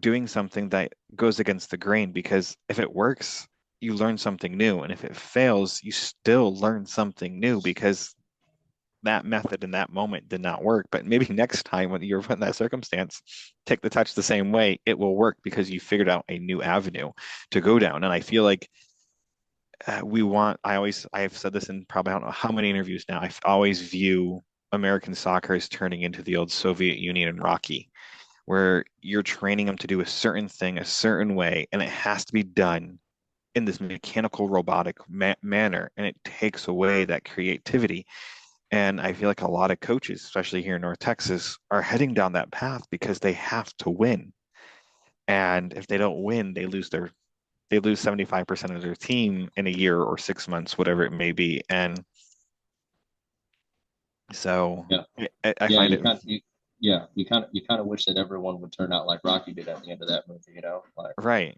doing something that goes against the grain, because if it works, you learn something new. And if it fails, you still learn something new, because that method in that moment did not work. But maybe next time when you're in that circumstance, take the touch the same way, it will work because you figured out a new avenue to go down. And I feel like I have said this in probably, I don't know how many interviews now. I always view American soccer as turning into the old Soviet Union and Rocky, where you're training them to do a certain thing a certain way, and it has to be done in this mechanical robotic manner, and it takes away that creativity. And I feel like a lot of coaches, especially here in North Texas, are heading down that path because they have to win. And if they don't win, they lose 75% of their team in a year or 6 months, whatever it may be. And so Yeah. I Yeah. find it You kind of wish that everyone would turn out like Rocky did at the end of that movie, like right.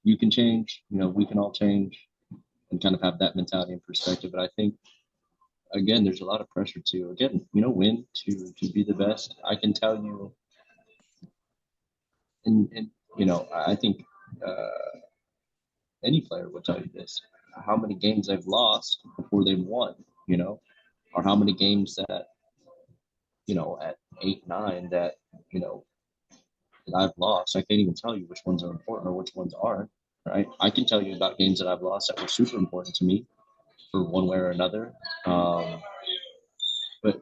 you can change, we can all change, and kind of have that mentality and perspective. But I think, again, there's a lot of pressure to, again, win, to be the best. I can tell you, and I think any player would tell you this, how many games they've lost before they've won, or how many games that, at 8, 9 that, that I've lost. I can't even tell you which ones are important or which ones aren't, right? I can tell you about games that I've lost that were super important to me for one way or another. But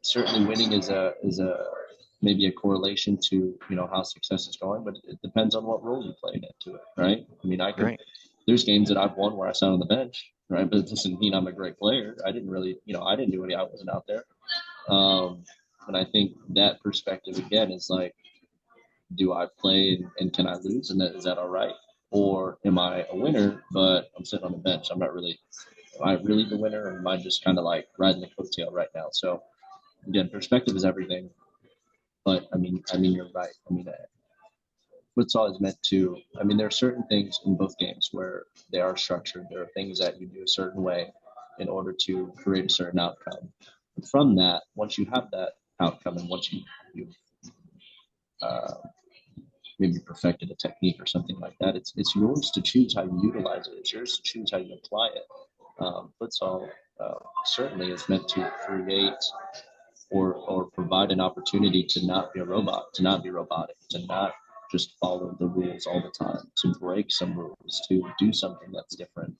certainly winning is a maybe a correlation to how success is going, but it depends on what role you played into it, right? I mean, Right. there's games that I've won where I sat on the bench, right? But it doesn't mean I'm a great player. I didn't really, I didn't do any. I wasn't out there. And I think that perspective again is like, do I play and can I lose? And is that all right? Or am I a winner, but I'm sitting on the bench? I'm not really, am I really the winner, or am I just kind of like riding the coattail right now? So again, perspective is everything. But I mean, you're right. I mean, futsal is meant to. I mean, there are certain things in both games where they are structured. There are things that you do a certain way in order to create a certain outcome. And from that, once you have that outcome, and once you uh, maybe perfected a technique or something like that, it's yours to choose how you utilize it. It's yours to choose how you apply it. Futsal certainly is meant to create or provide an opportunity to not be a robot, to not be robotic, to not just follow the rules all the time, to break some rules, to do something that's different.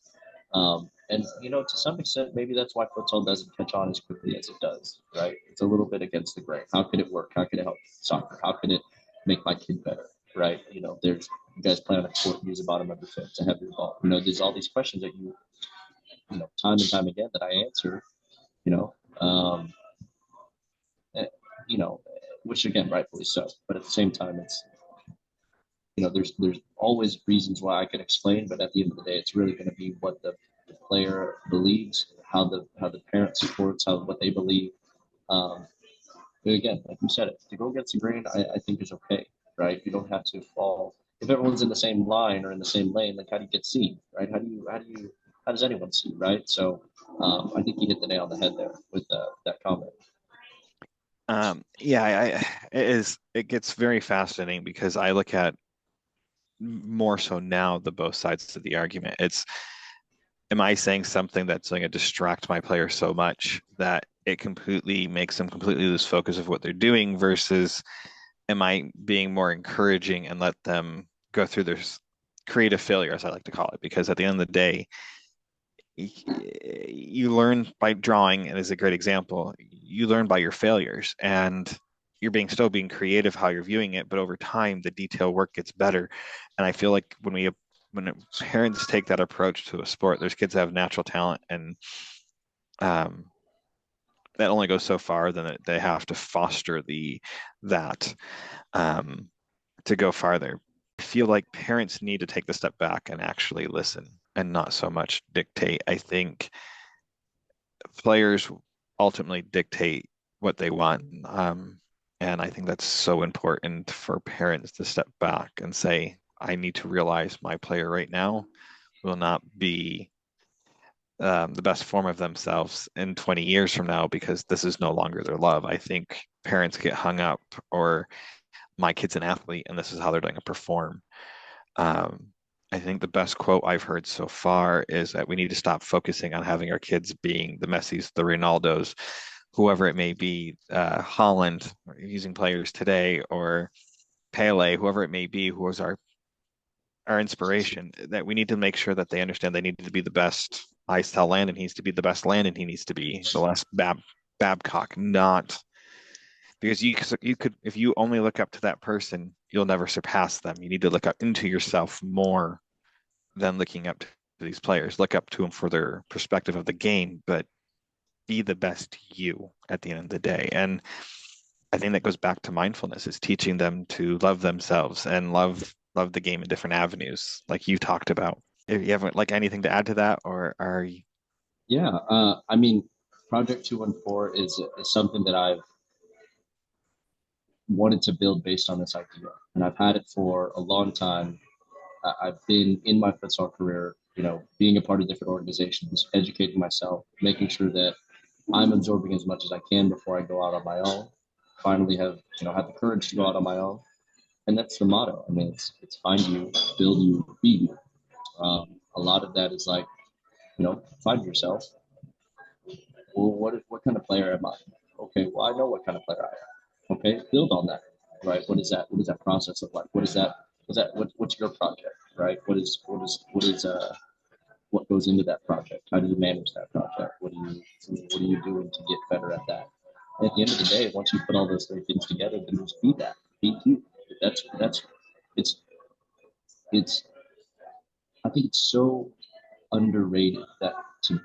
And to some extent, maybe that's why futsal doesn't catch on as quickly as it does, right? It's a little bit against the grain. How could it work? How could it help soccer? How could it make my kid better, right? There's you guys play on a court, use the bottom of your foot to have your ball. There's all these questions that time and time again that I answer, you know, um, eh, you know, which again, rightfully so. But at the same time, it's there's always reasons why I can explain, but at the end of the day, it's really going to be what the player believes, how the parent supports, what they believe. Um, but again, like you said, to go against the grain, I think is okay, right? You don't have to fall. If everyone's in the same line or in the same lane, like how do you get seen, right? How does anyone see, right? So I think you hit the nail on the head there with that comment. Yeah, it gets very fascinating because I look at more so now the both sides of the argument. Am I saying something that's going to distract my player so much that it completely makes them completely lose focus of what they're doing versus am I being more encouraging and let them go through their creative failure, as I like to call it? Because at the end of the day, you learn by drawing, and is a great example. You learn by your failures, and you're still being creative how you're viewing it, but over time, the detail work gets better. And I feel like when parents take that approach to a sport, there's kids that have natural talent, and um, that only goes so far. Then they have to foster that um, to go farther. I feel like parents need to take the step back and actually listen and not so much dictate. I think players ultimately dictate what they want. And I think that's so important for parents to step back and say, I need to realize my player right now will not be the best form of themselves in 20 years from now because this is no longer their love. I think parents get hung up, or my kid's an athlete and this is how they're going to perform. Um, I think the best quote I've heard so far is that we need to stop focusing on having our kids being the Messis, the Ronaldos, whoever it may be, Holland, using players today, or Pele, whoever it may be, who was our inspiration. That we need to make sure that they understand they need to be the best. I tell Landon he needs to be the best Landon he needs to be, the last Babcock, not because you could if you only look up to that person, you'll never surpass them. You need to look up into yourself more than looking up to these players. Look up to them for their perspective of the game, but be the best you at the end of the day. And I think that goes back to mindfulness, is teaching them to love themselves and love the game in different avenues, like you talked about. If you haven't like anything to add to that, or are you? Yeah, I mean, Project 214 is something that I've wanted to build based on this idea, and I've had it for a long time. I've been in my futsal career, being a part of different organizations, educating myself, making sure that I'm absorbing as much as I can before I go out on my own. Finally, have the courage to go out on my own, and that's the motto. I mean, it's find you, build you, be you. A lot of that is like, find yourself. Well, what kind of player am I? Okay, well, I know what kind of player I am. Okay, build on that, right? What is that? What does that process look like? What is that? What's your project, right? What goes into that project? How do you manage that project? What are you doing to get better at that? And at the end of the day, once you put all those three things together, then just be that. Be you. That's it's it's I think it's so underrated that to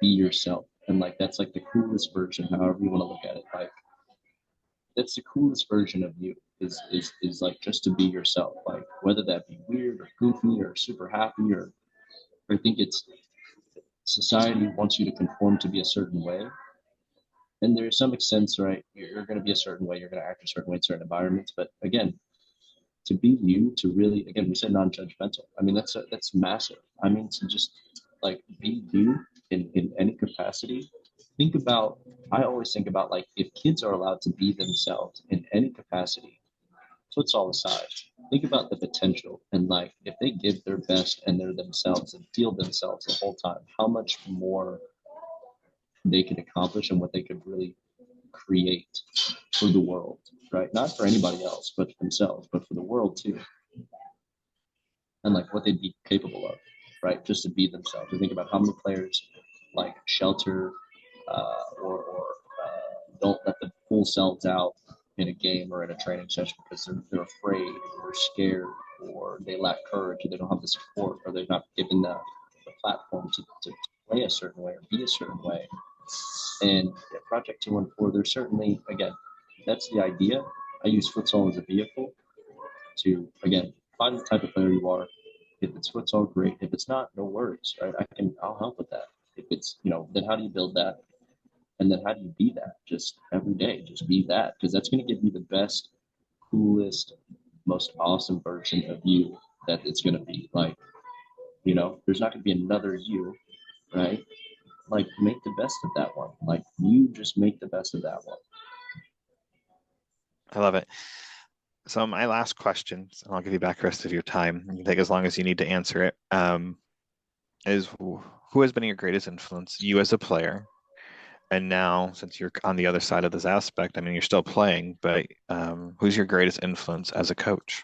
be yourself, and like that's like the coolest version, however you want to look at it. Like that's the coolest version of you is like just to be yourself, like whether that be weird or goofy or super happy, or I think it's society wants you to conform to be a certain way, and there's some extent, right, you're going to be a certain way, you're going to act a certain way in certain environments, but again, to be you, to really, again, we said non-judgmental. I mean, that's massive. I mean, to just like be you in any capacity. Think about, I always think about like if kids are allowed to be themselves in any capacity, puts all aside. Think about the potential, and like if they give their best and they're themselves and feel themselves the whole time, how much more they could accomplish and what they could really create for the world, right? Not for anybody else, but for themselves, but for the world too. And like what they'd be capable of, right? Just to be themselves. We think about how many players like shelter or don't let the full selves out in a game or in a training session because they're afraid or scared or they lack courage or they don't have the support or they're not given the platform to play a certain way or be a certain way. And at Project 214, there's certainly, again, that's the idea. I use futsal as a vehicle to, again, find the type of player you are. If it's futsal, great. If it's not, no worries, right? I'll help with that. If it's, then how do you build that? And then how do you be that? Just every day, just be that. Because that's going to give you the best, coolest, most awesome version of you that it's going to be. Like, there's not going to be another you, right? Like, make the best of that one. Like, you just make the best of that one. I love it. So my last question, and I'll give you back the rest of your time. You can take as long as you need to answer it. Is who has been your greatest influence, you as a player? And now, since you're on the other side of this aspect, I mean, you're still playing, but who's your greatest influence as a coach?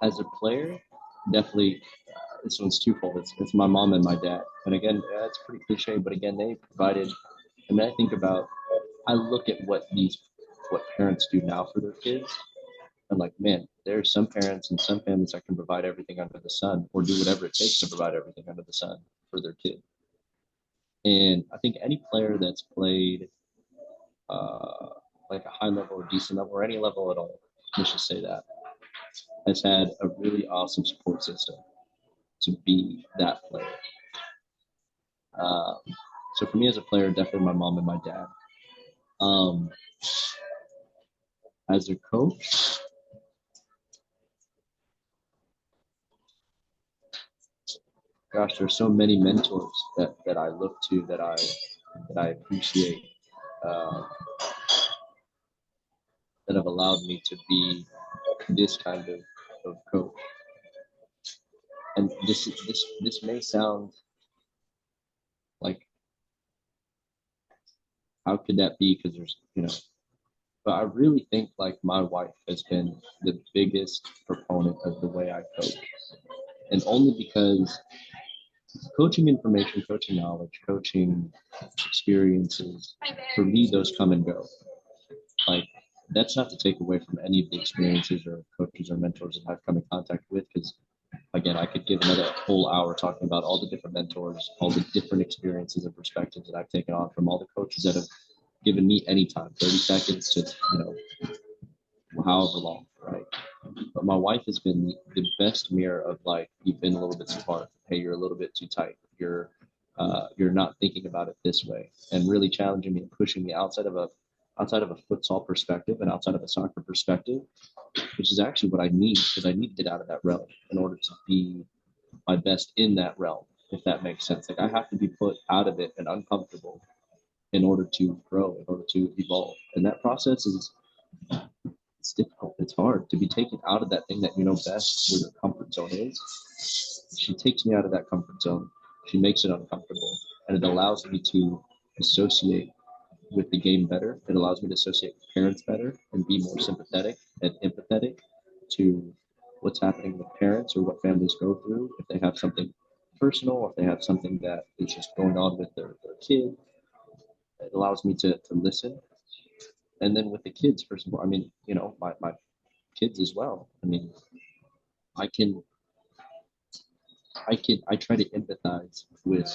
As a player, definitely, this one's twofold. It's my mom and my dad. And again, it's pretty cliche, but again, they provided. I mean, I look at what parents do now for their kids, and like, man, there are some parents and some families that can provide everything under the sun, or do whatever it takes to provide everything under the sun for their kid. And I think any player that's played like a high level or decent level or any level at all, let's just say that, has had a really awesome support system to be that player. Uh, so for me as a player, definitely my mom and my dad. As a coach, gosh, there's so many mentors that I look to that I appreciate that have allowed me to be this kind of coach. And this may sound like, how could that be? Because there's but I really think like my wife has been the biggest proponent of the way I coach, and only because coaching information, coaching knowledge, coaching experiences, for me, those come and go. Like, that's not to take away from any of the experiences or coaches or mentors that I've come in contact with, because again, I could give another whole hour talking about all the different mentors, all the different experiences and perspectives that I've taken on from all the coaches that have given me any time, 30 seconds to, however long, right? But my wife has been the best mirror of like, you've been a little bit too hard. Hey, you're a little bit too tight. You're not thinking about it this way, and really challenging me and pushing me outside of a futsal perspective and outside of a soccer perspective, which is actually what I need, because I need to get out of that realm in order to be my best in that realm, if that makes sense. Like, I have to be put out of it and uncomfortable in order to grow, in order to evolve. And that process it's difficult. It's hard to be taken out of that thing that you know best, where your comfort zone is. She takes me out of that comfort zone. She makes it uncomfortable, and it allows me to associate with the game better. It allows me to associate with parents better and be more sympathetic and empathetic to what's happening with parents or what families go through. If they have something personal, or if they have something that is just going on with their kid, it allows me to listen. And then with the kids, first of all, I mean, my kids as well. I mean, I can I try to empathize with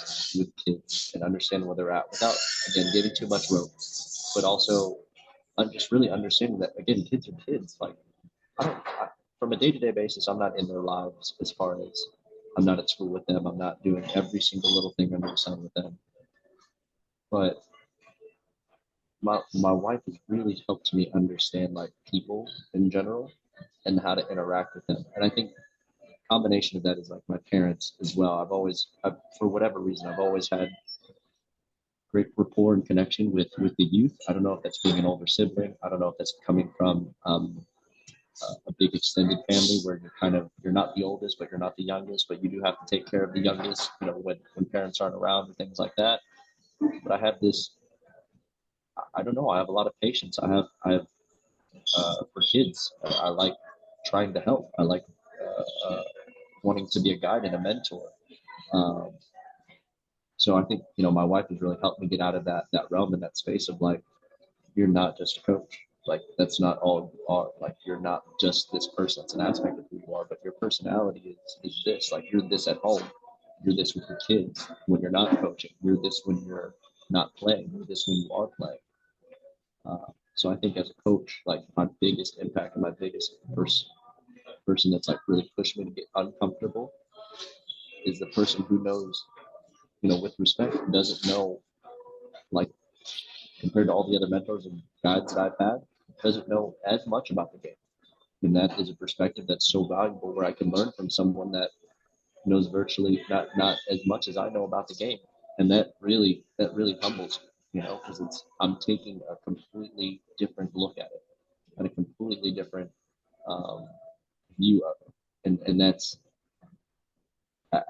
kids and understand where they're at without, again, giving too much rope, but also I'm just really understanding that, again, kids are kids. Like, from a day-to-day basis, I'm not in their lives, as far as I'm not at school with them. I'm not doing every single little thing under the sun with them. But my wife has really helped me understand like people in general and how to interact with them. And I think combination of that is like my parents as well. For whatever reason, I've always had great rapport and connection with the youth. I don't know if that's being an older sibling. I don't know if that's coming from a big extended family where you're not the oldest, but you're not the youngest, but you do have to take care of the youngest, when parents aren't around and things like that. But I have this I don't know. I have a lot of patience. I have for kids. I like trying to help. I like wanting to be a guide and a mentor. Um, so I think my wife has really helped me get out of that realm and that space of like you're not just a coach. Like that's not all you are. Like you're not just this person. It's an aspect of who you are, but your personality is this. Like you're this at home. You're this with your kids when you're not coaching. You're this when you're not playing. You're this when you are playing. So I think as a coach, like my biggest impact and my biggest person that's like really pushed me to get uncomfortable is the person who knows, with respect, doesn't know like compared to all the other mentors and guides that I've had, doesn't know as much about the game. And that is a perspective that's so valuable where I can learn from someone that knows virtually not as much as I know about the game. And that really humbles me, because I'm taking a completely different look at it and a completely different um, view of it. And that's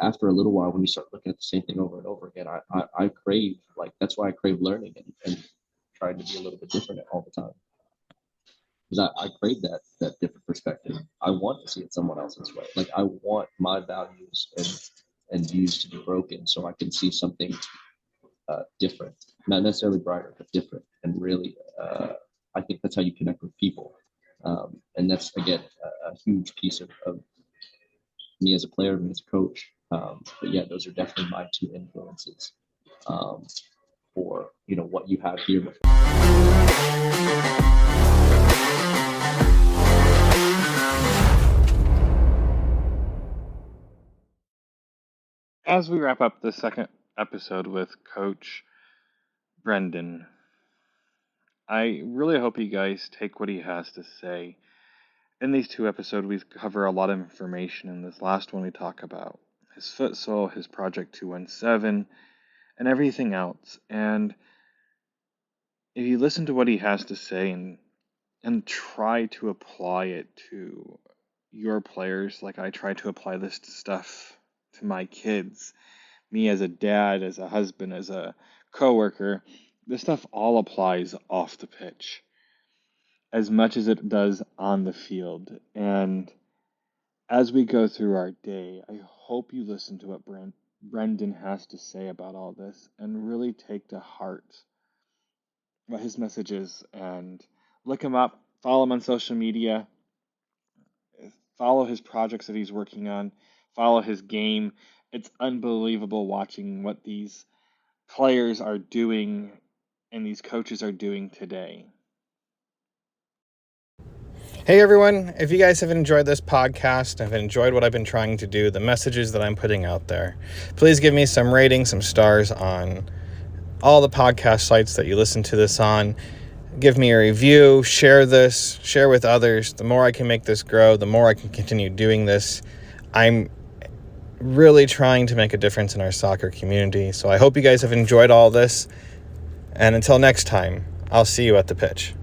after a little while when you start looking at the same thing over and over again, I crave like that's why I crave learning and trying to be a little bit different all the time because I crave that different perspective. I want to see it someone else's way. Like I want my values and views to be broken so I can see something different, not necessarily brighter, but different. And really, I think that's how you connect with people. And that's again a huge piece of me as a player, me as a coach. But yeah, those are definitely my two influences for what you have here before. As we wrap up the second episode with Coach Brenden, I really hope you guys take what he has to say. In these two episodes, we cover a lot of information. In this last one, we talk about his futsal, his Project 217, and everything else. And if you listen to what he has to say and try to apply it to your players, like I try to apply this stuff to my kids, me as a dad, as a husband, as a coworker, this stuff all applies off the pitch as much as it does on the field. And as we go through our day, I hope you listen to what Brenden has to say about all this and really take to heart what his message is and look him up, follow him on social media, follow his projects that he's working on, follow his game. It's unbelievable watching what these players are doing and these coaches are doing today. Hey everyone, if you guys have enjoyed this podcast, have enjoyed what I've been trying to do, the messages that I'm putting out there, please give me some ratings, some stars on all the podcast sites that you listen to this on. Give me a review, share this, share with others. The more I can make this grow, the more I can continue doing this. I'm really trying to make a difference in our soccer community. So I hope you guys have enjoyed all this. And until next time, I'll see you at the pitch.